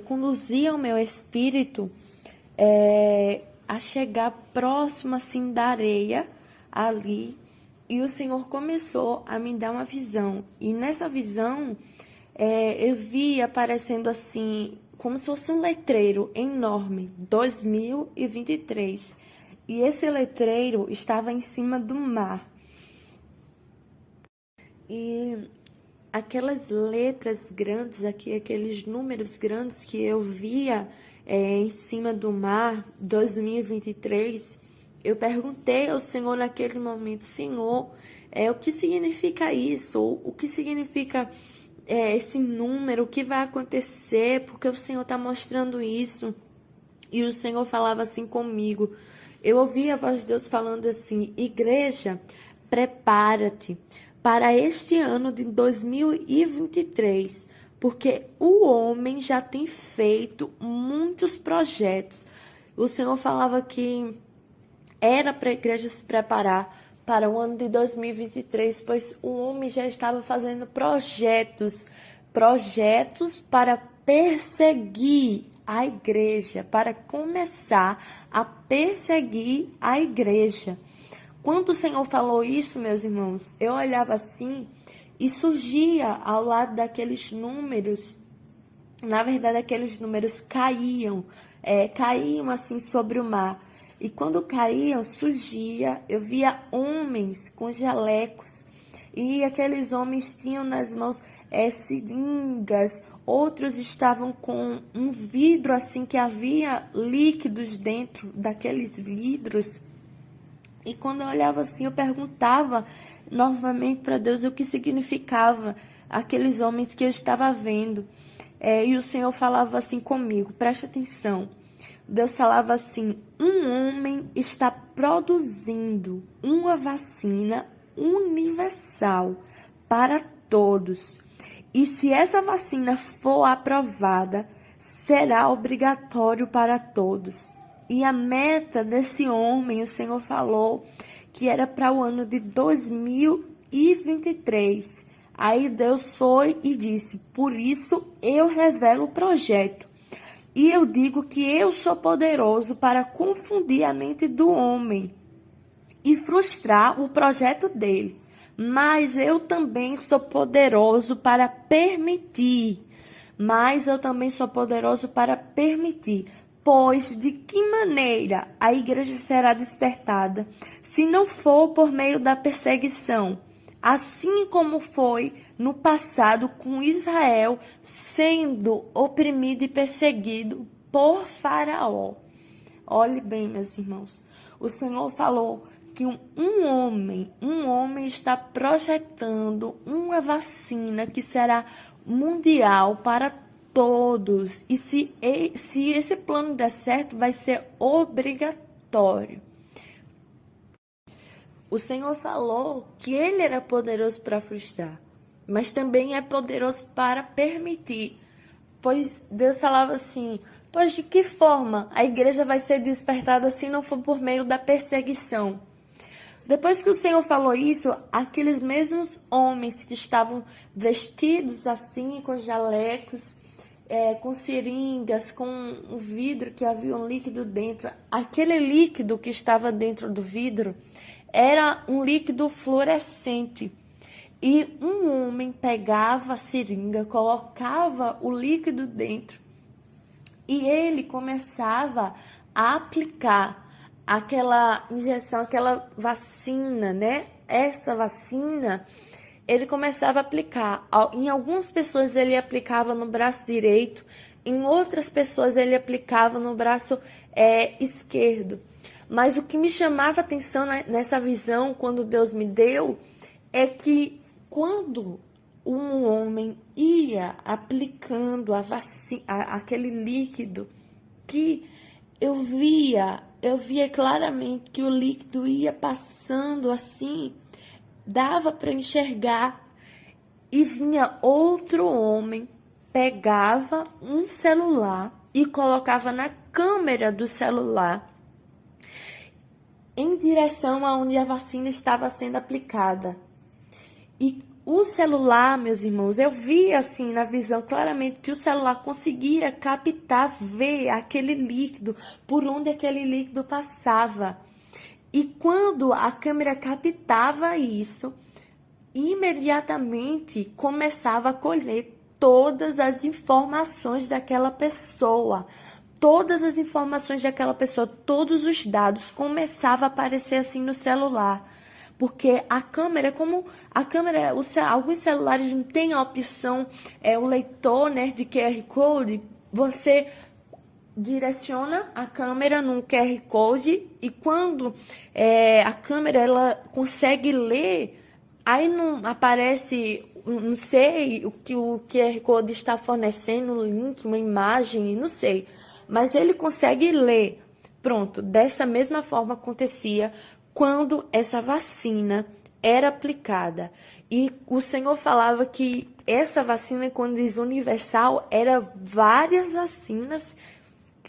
conduzia o meu espírito a chegar próximo assim da areia ali, e o Senhor começou a me dar uma visão. E nessa visão eu vi aparecendo assim, como se fosse um letreiro enorme, 2023. E esse letreiro estava em cima do mar. E aquelas letras grandes aqui, aqueles números grandes que eu via em cima do mar, 2023, eu perguntei ao Senhor naquele momento: Senhor, o que significa isso? O que significa esse número? O que vai acontecer? Porque o Senhor está mostrando isso. E o Senhor falava assim comigo. Eu ouvi a voz de Deus falando assim: igreja, prepara-te para este ano de 2023, porque o homem já tem feito muitos projetos. O Senhor falava que era para a igreja se preparar para o ano de 2023, pois o homem já estava fazendo projetos para perseguir a igreja, para começar a perseguir a igreja. Quando o Senhor falou isso, meus irmãos, eu olhava assim e surgia ao lado daqueles números, na verdade aqueles números caíam assim sobre o mar. E quando caíam, surgia, eu via homens com jalecos, e aqueles homens tinham nas mãos seringas, outros estavam com um vidro assim que havia líquidos dentro daqueles vidros. E quando eu olhava assim, eu perguntava novamente para Deus o que significava aqueles homens que eu estava vendo. E o Senhor falava assim comigo: preste atenção. Deus falava assim: um homem está produzindo uma vacina universal para todos. E se essa vacina for aprovada, será obrigatório para todos. E a meta desse homem, o Senhor falou que era para o ano de 2023. Aí Deus foi e disse: por isso eu revelo o projeto. E eu digo que eu sou poderoso para confundir a mente do homem e frustrar o projeto dele. Mas eu também sou poderoso para permitir. Pois de que maneira a igreja será despertada, se não for por meio da perseguição, assim como foi no passado com Israel sendo oprimido e perseguido por Faraó? Olhe bem, meus irmãos, o Senhor falou que um homem está projetando uma vacina que será mundial para todos. E se esse plano der certo, vai ser obrigatório. O Senhor falou que Ele era poderoso para frustrar, mas também é poderoso para permitir. Pois Deus falava assim: pois de que forma a igreja vai ser despertada se não for por meio da perseguição? Depois que o Senhor falou isso, aqueles mesmos homens que estavam vestidos assim, com jalecos, com seringas, com um vidro que havia um líquido dentro, aquele líquido que estava dentro do vidro era um líquido fluorescente. E um homem pegava a seringa, colocava o líquido dentro e ele começava a aplicar aquela injeção, aquela vacina, né? Esta vacina, ele começava a aplicar. Em algumas pessoas ele aplicava no braço direito, em outras pessoas ele aplicava no braço esquerdo. Mas o que me chamava a atenção nessa visão, quando Deus me deu, é que quando um homem ia aplicando a vacina, aquele líquido, que eu via claramente que o líquido ia passando assim, dava para enxergar, e vinha outro homem, pegava um celular e colocava na câmera do celular em direção aonde a vacina estava sendo aplicada. E O celular, meus irmãos, eu vi assim na visão claramente que o celular conseguia captar, ver aquele líquido, por onde aquele líquido passava. E quando a câmera captava isso, imediatamente começava a colher todas as informações daquela pessoa. Todas as informações daquela pessoa, todos os dados começavam a aparecer assim no celular. Porque a câmera, como a câmera, alguns celulares não tem a opção, o leitor, né, de QR Code, você direciona a câmera num QR Code e quando a câmera ela consegue ler, aí não aparece, não sei o que o QR Code está fornecendo, um link, uma imagem, não sei, mas ele consegue ler. Pronto, dessa mesma forma acontecia quando essa vacina era aplicada. E o Senhor falava que essa vacina, quando diz universal, era várias vacinas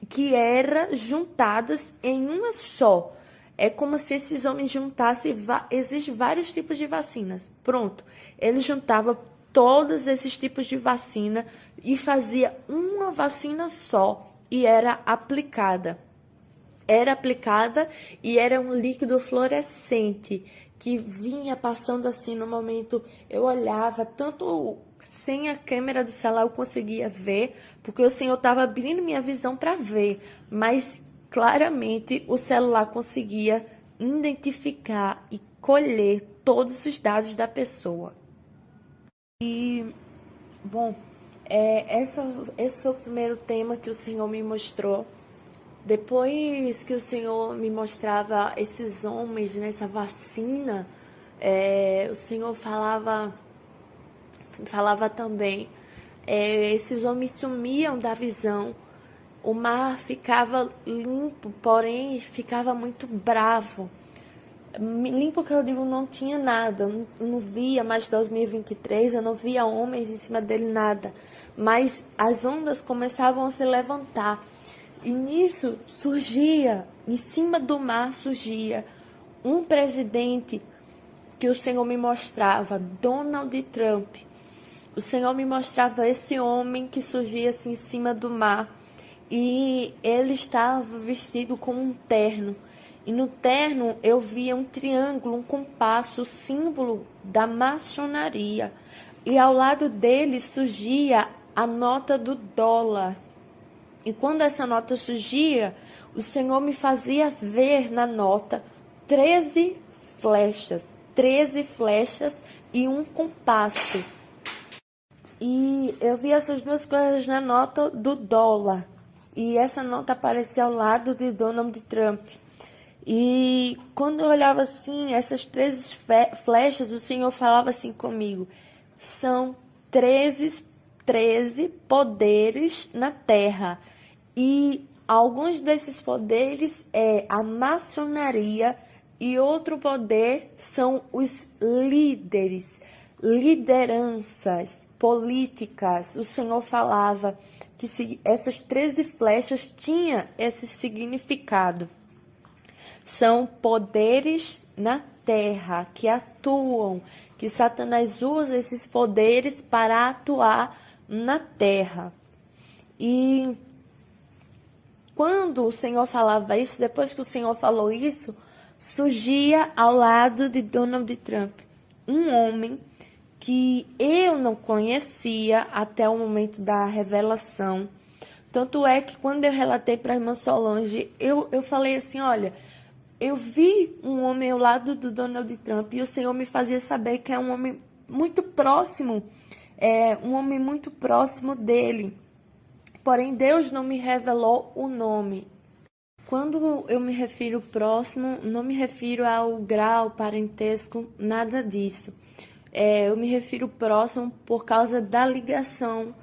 que eram juntadas em uma só. É como se esses homens juntassem, existem vários tipos de vacinas. Pronto, ele juntava todos esses tipos de vacina e fazia uma vacina só e era aplicada. Era aplicada e era um líquido fluorescente que vinha passando assim no momento. Eu olhava, tanto sem a câmera do celular eu conseguia ver, porque o Senhor estava abrindo minha visão para ver, mas claramente o celular conseguia identificar e colher todos os dados da pessoa. E, bom, esse foi o primeiro tema que o Senhor me mostrou. Depois que o Senhor me mostrava esses homens nessa vacina, o Senhor falava também, esses homens sumiam da visão, o mar ficava limpo, porém ficava muito bravo. Limpo que eu digo, não tinha nada, eu não via mais 2023, eu não via homens em cima dele, nada. Mas as ondas começavam a se levantar. E nisso surgia, em cima do mar surgia um presidente que o Senhor me mostrava, Donald Trump. O Senhor me mostrava esse homem que surgia assim em cima do mar. E ele estava vestido com um terno. E no terno eu via um triângulo, um compasso, o símbolo da maçonaria. E ao lado dele surgia a nota do dólar. E quando essa nota surgia, o Senhor me fazia ver na nota 13 flechas e um compasso. E eu vi essas duas coisas na nota do dólar. E essa nota aparecia ao lado de Donald Trump. E quando eu olhava assim, essas 13 flechas, o Senhor falava assim comigo: são 13 poderes na terra. E alguns desses poderes é a maçonaria e outro poder são os líderes, lideranças políticas. O Senhor falava que essas 13 flechas tinham esse significado. São poderes na terra que atuam, que Satanás usa esses poderes para atuar na terra. E quando o Senhor falava isso, depois que o Senhor falou isso, surgia ao lado de Donald Trump um homem que eu não conhecia até o momento da revelação. Tanto é que quando eu relatei para a irmã Solange, eu falei assim, olha, eu vi um homem ao lado do Donald Trump e o Senhor me fazia saber que é um homem muito próximo, um homem muito próximo dele. Porém, Deus não me revelou o nome. Quando eu me refiro próximo, não me refiro ao grau, parentesco, nada disso. Eu me refiro próximo por causa da ligação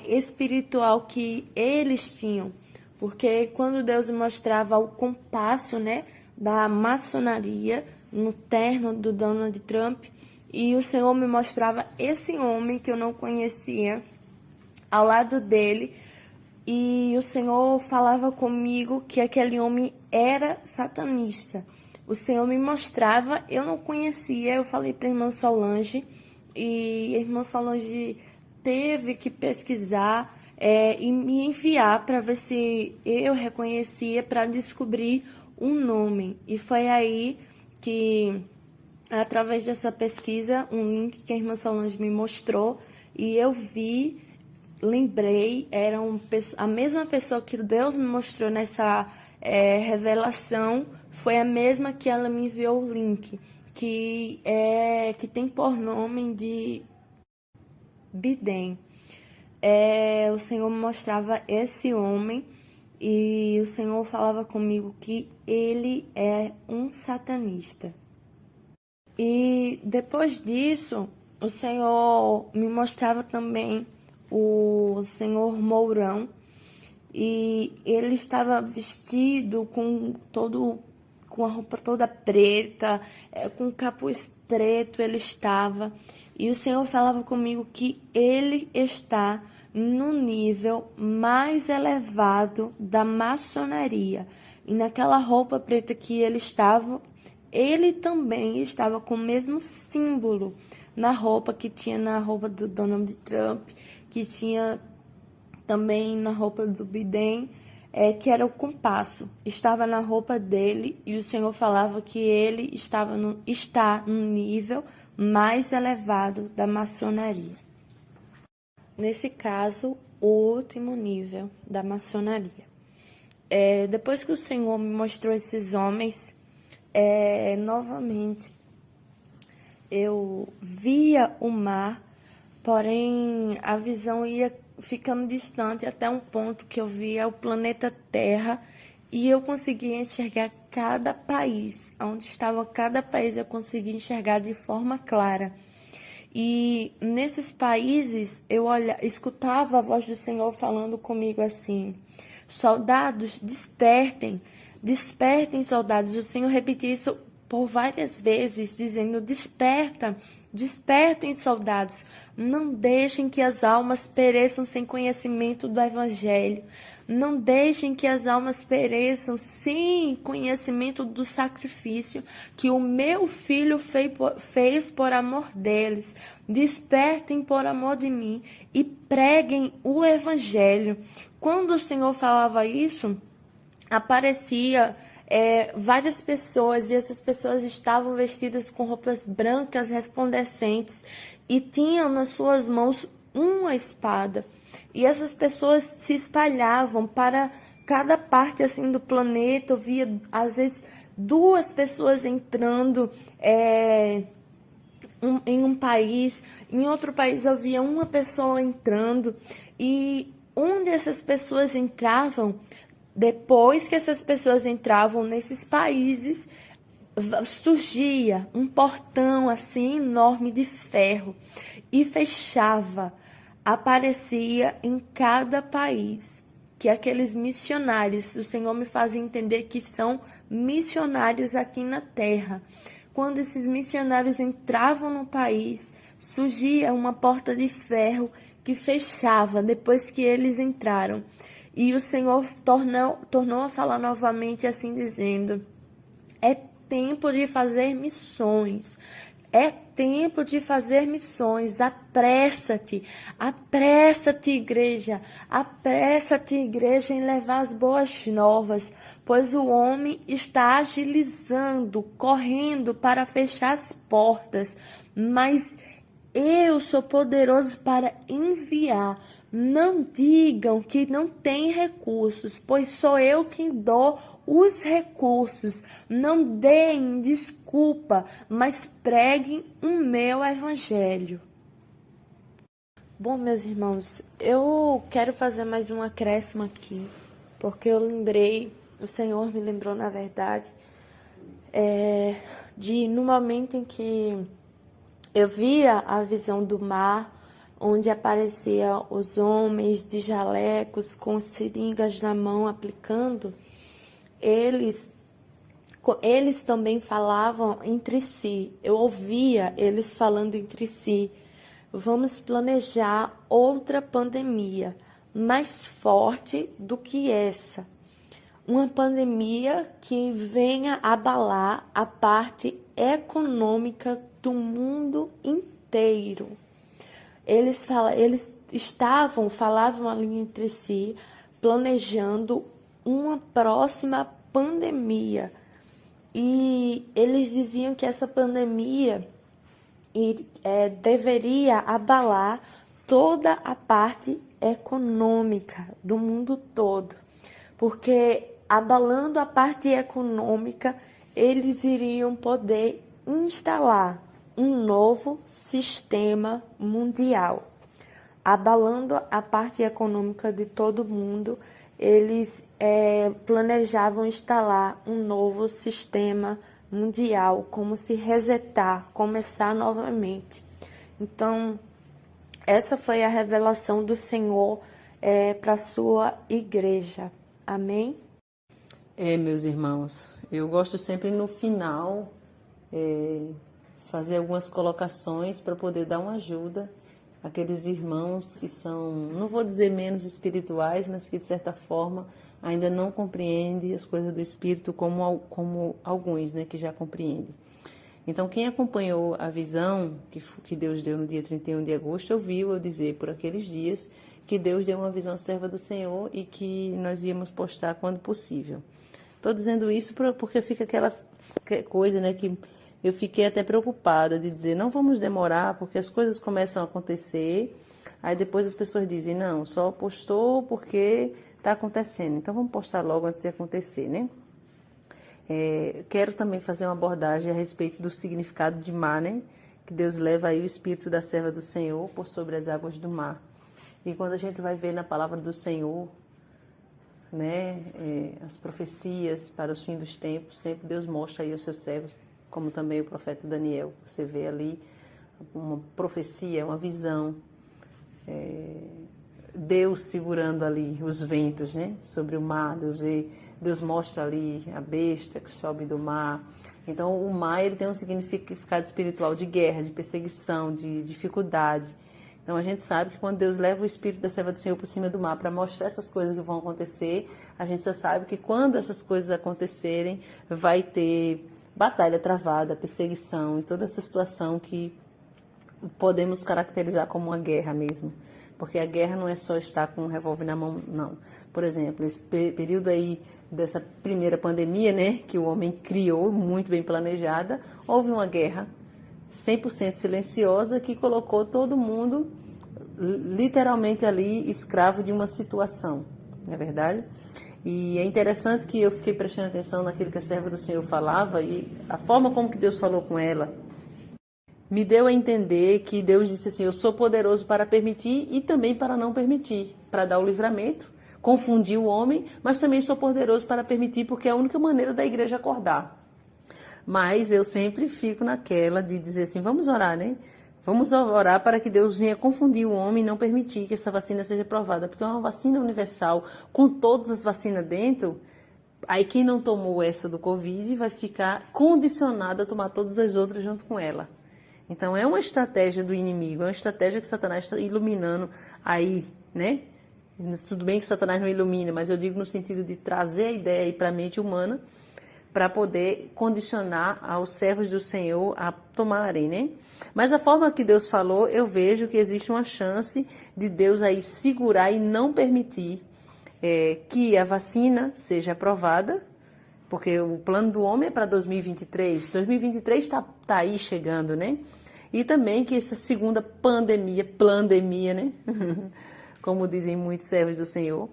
espiritual que eles tinham. Porque quando Deus me mostrava o compasso, né, da maçonaria no terno do Donald Trump, e o Senhor me mostrava esse homem que eu não conhecia ao lado dele, e o Senhor falava comigo que aquele homem era satanista. O Senhor me mostrava, eu não conhecia, eu falei para a irmã Solange, e a irmã Solange teve que pesquisar e me enviar para ver se eu reconhecia, para descobrir um nome. E foi aí que, através dessa pesquisa, um link que a irmã Solange me mostrou, e eu vi, lembrei, a mesma pessoa que Deus me mostrou nessa revelação, foi a mesma que ela me enviou o link, que tem por nome de Biden. O Senhor me mostrava esse homem e o Senhor falava comigo que ele é um satanista. E depois disso, o Senhor me mostrava também o Senhor Mourão, e ele estava vestido com a roupa toda preta, com o capuz preto ele estava, e o Senhor falava comigo que ele está no nível mais elevado da maçonaria. E naquela roupa preta que ele estava, ele também estava com o mesmo símbolo na roupa que tinha na roupa do Donald Trump, que tinha também na roupa do Biden, que era o compasso. Estava na roupa dele, e o Senhor falava que ele está no nível mais elevado da maçonaria. Nesse caso, o último nível da maçonaria. Depois que o Senhor me mostrou esses homens, novamente eu via o mar, porém a visão ia ficando distante até um ponto que eu via o planeta Terra, e eu conseguia enxergar cada país. Onde estava cada país eu conseguia enxergar de forma clara. E nesses países eu escutava a voz do Senhor falando comigo assim: soldados, despertem, despertem, soldados. O Senhor repetia isso por várias vezes, dizendo: desperta, despertem, soldados. Não deixem que as almas pereçam sem conhecimento do Evangelho. Não deixem que as almas pereçam sem conhecimento do sacrifício que o meu filho fez por amor deles. Despertem por amor de mim e preguem o Evangelho. Quando o Senhor falava isso, aparecia várias pessoas, e essas pessoas estavam vestidas com roupas brancas resplandecentes e tinham nas suas mãos uma espada. E essas pessoas se espalhavam para cada parte assim do planeta. Eu via às vezes duas pessoas entrando em um país, em outro país eu via uma pessoa entrando, e onde essas pessoas entravam, depois que essas pessoas entravam nesses países, surgia um portão assim enorme de ferro e fechava. Aparecia em cada país que aqueles missionários, o Senhor me fazia entender que são missionários aqui na terra. Quando esses missionários entravam no país, surgia uma porta de ferro que fechava depois que eles entraram. E o Senhor tornou a falar novamente assim, dizendo: é tempo de fazer missões. É tempo de fazer missões. Apressa-te, apressa-te, igreja. Apressa-te, igreja, em levar as boas novas, pois o homem está agilizando, correndo para fechar as portas. Mas eu sou poderoso para enviar. Não digam que não tem recursos, pois sou eu quem dou os recursos. Não deem desculpa, mas preguem o meu evangelho. Bom, meus irmãos, eu quero fazer mais um acréscimo aqui, porque eu lembrei, o Senhor me lembrou, na verdade, no momento em que eu via a visão do mar, onde apareciam os homens de jalecos com seringas na mão aplicando, eles também falavam entre si. Eu ouvia eles falando entre si: vamos planejar outra pandemia mais forte do que essa. Uma pandemia que venha abalar a parte econômica do mundo inteiro. inteiro. Eles falavam ali entre si, planejando uma próxima pandemia. E eles diziam que essa pandemia deveria abalar toda a parte econômica do mundo todo. Porque abalando a parte econômica, eles iriam poder instalar um novo sistema mundial. Abalando a parte econômica de todo mundo, eles planejavam instalar um novo sistema mundial, como se resetar, começar novamente. Então, essa foi a revelação do Senhor para a sua igreja. Amém? Meus irmãos, eu gosto sempre no final fazer algumas colocações para poder dar uma ajuda àqueles irmãos que são, não vou dizer menos espirituais, mas que de certa forma ainda não compreendem as coisas do Espírito como alguns, né, que já compreendem. Então, quem acompanhou a visão que Deus deu no dia 31 de agosto, ouviu eu dizer por aqueles dias que Deus deu uma visão à serva do Senhor e que nós íamos postar quando possível. Estou dizendo isso porque fica aquela coisa, né, que eu fiquei até preocupada de dizer, não vamos demorar, porque as coisas começam a acontecer, aí depois as pessoas dizem, não, só postou porque está acontecendo, então vamos postar logo antes de acontecer, né? Quero também fazer uma abordagem a respeito do significado de mar, né? Que Deus leva aí o Espírito da serva do Senhor por sobre as águas do mar. E quando a gente vai ver na palavra do Senhor, né, as profecias para os fins dos tempos, sempre Deus mostra aí aos seus servos, como também o profeta Daniel. Você vê ali uma profecia, uma visão, Deus segurando ali os ventos, né, sobre o mar. Deus mostra ali a besta que sobe do mar. Então, o mar ele tem um significado espiritual de guerra, de perseguição, de dificuldade. Então, a gente sabe que quando Deus leva o Espírito da serva do Senhor por cima do mar para mostrar essas coisas que vão acontecer, a gente já sabe que quando essas coisas acontecerem, vai ter batalha travada, perseguição e toda essa situação que podemos caracterizar como uma guerra mesmo. Porque a guerra não é só estar com um revólver na mão, não. Por exemplo, esse período aí dessa primeira pandemia, né, que o homem criou, muito bem planejada, houve uma guerra 100% silenciosa que colocou todo mundo literalmente ali escravo de uma situação, não é verdade? E é interessante que eu fiquei prestando atenção naquilo que a serva do Senhor falava e a forma como que Deus falou com ela me deu a entender que Deus disse assim, eu sou poderoso para permitir e também para não permitir, para dar o livramento, confundir o homem, mas também sou poderoso para permitir, porque é a única maneira da igreja acordar. Mas eu sempre fico naquela de dizer assim, vamos orar, né? Vamos orar para que Deus venha confundir o homem e não permitir que essa vacina seja aprovada, porque é uma vacina universal, com todas as vacinas dentro, aí quem não tomou essa do Covid vai ficar condicionado a tomar todas as outras junto com ela. Então, é uma estratégia do inimigo, é uma estratégia que Satanás está iluminando aí, né? Tudo bem que Satanás não ilumina, mas eu digo no sentido de trazer a ideia aí para a mente humana para poder condicionar aos servos do Senhor a tomarem, né? Mas a forma que Deus falou, eu vejo que existe uma chance de Deus aí segurar e não permitir que a vacina seja aprovada, porque o plano do homem é para 2023. 2023 está aí chegando, né? E também que essa segunda pandemia, né? Como dizem muitos servos do Senhor.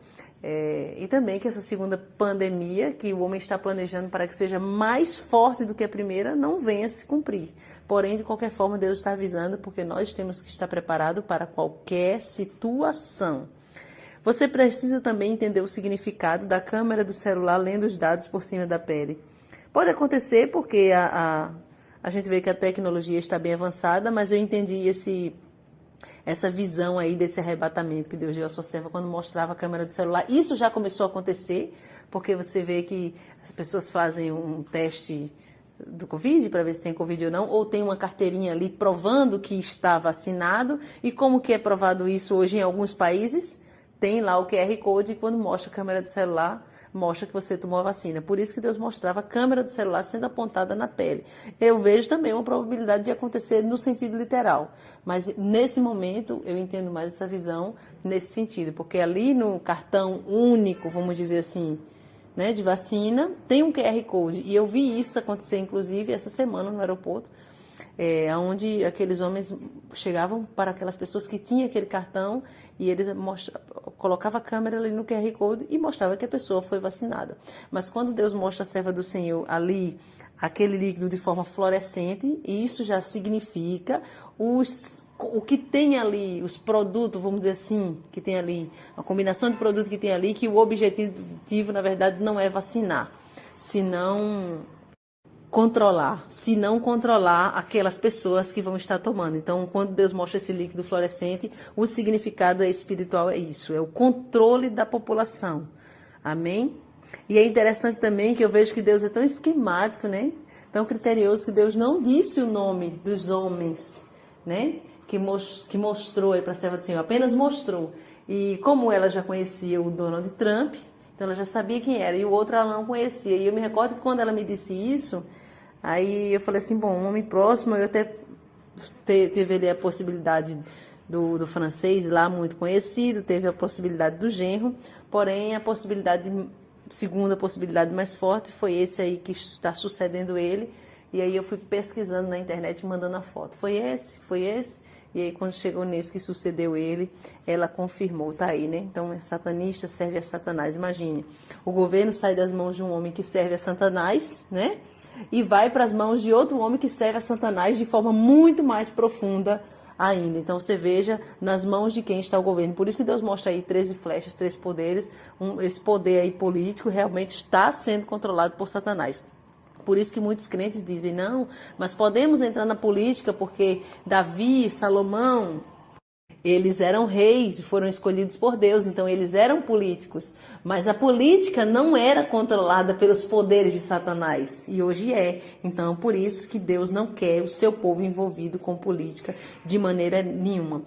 E também que essa segunda pandemia, que o homem está planejando para que seja mais forte do que a primeira, não venha a se cumprir. Porém, de qualquer forma, Deus está avisando, porque nós temos que estar preparados para qualquer situação. Você precisa também entender o significado da câmera do celular lendo os dados por cima da pele. Pode acontecer porque a gente vê que a tecnologia está bem avançada, mas eu entendi essa visão aí desse arrebatamento que Deus deu à sua serva quando mostrava a câmera do celular. Isso já começou a acontecer, porque você vê que as pessoas fazem um teste do Covid para ver se tem Covid ou não, ou tem uma carteirinha ali provando que está vacinado. E como que é provado isso hoje em alguns países? Tem lá o QR Code e quando mostra a câmera do celular, mostra que você tomou a vacina. Por isso que Deus mostrava a câmera do celular sendo apontada na pele. Eu vejo também uma probabilidade de acontecer no sentido literal, mas nesse momento eu entendo mais essa visão nesse sentido, porque ali no cartão único, vamos dizer assim, né, de vacina, tem um QR Code, e eu vi isso acontecer, inclusive, essa semana no aeroporto, onde aqueles homens chegavam para aquelas pessoas que tinham aquele cartão e eles colocavam a câmera ali no QR Code e mostrava que a pessoa foi vacinada. Mas quando Deus mostra a serva do Senhor ali, aquele líquido de forma fluorescente, isso já significa o que tem ali, os produtos, vamos dizer assim, que tem ali, a combinação de produtos que tem ali, que o objetivo, na verdade, não é vacinar, senão controlar aquelas pessoas que vão estar tomando. Então, quando Deus mostra esse líquido fluorescente, o significado espiritual é isso, é o controle da população. Amém? E é interessante também que eu vejo que Deus é tão esquemático, né? Tão criterioso, que Deus não disse o nome dos homens, né? Que mostrou aí para a serva do Senhor, apenas mostrou. E como ela já conhecia o Donald Trump, então ela já sabia quem era, e o outro ela não conhecia. E eu me recordo que quando ela me disse isso, aí eu falei assim, bom, um homem próximo, eu até teve ali a possibilidade do francês lá, muito conhecido, teve a possibilidade do genro, porém a segunda possibilidade mais forte foi esse aí que está sucedendo ele, e aí eu fui pesquisando na internet, mandando a foto. Foi esse. E aí, quando chegou nesse que sucedeu ele, ela confirmou, tá aí, né? Então, é satanista, serve a Satanás. Imagine, o governo sai das mãos de um homem que serve a Satanás, né? E vai para as mãos de outro homem que serve a Satanás de forma muito mais profunda ainda. Então, você veja nas mãos de quem está o governo. Por isso que Deus mostra aí 13 flechas, 13 poderes. Esse poder aí político realmente está sendo controlado por Satanás. Por isso que muitos crentes dizem, não, mas podemos entrar na política porque Davi, Salomão, eles eram reis e foram escolhidos por Deus, então eles eram políticos. Mas a política não era controlada pelos poderes de Satanás, e hoje é. Então, por isso que Deus não quer o seu povo envolvido com política de maneira nenhuma.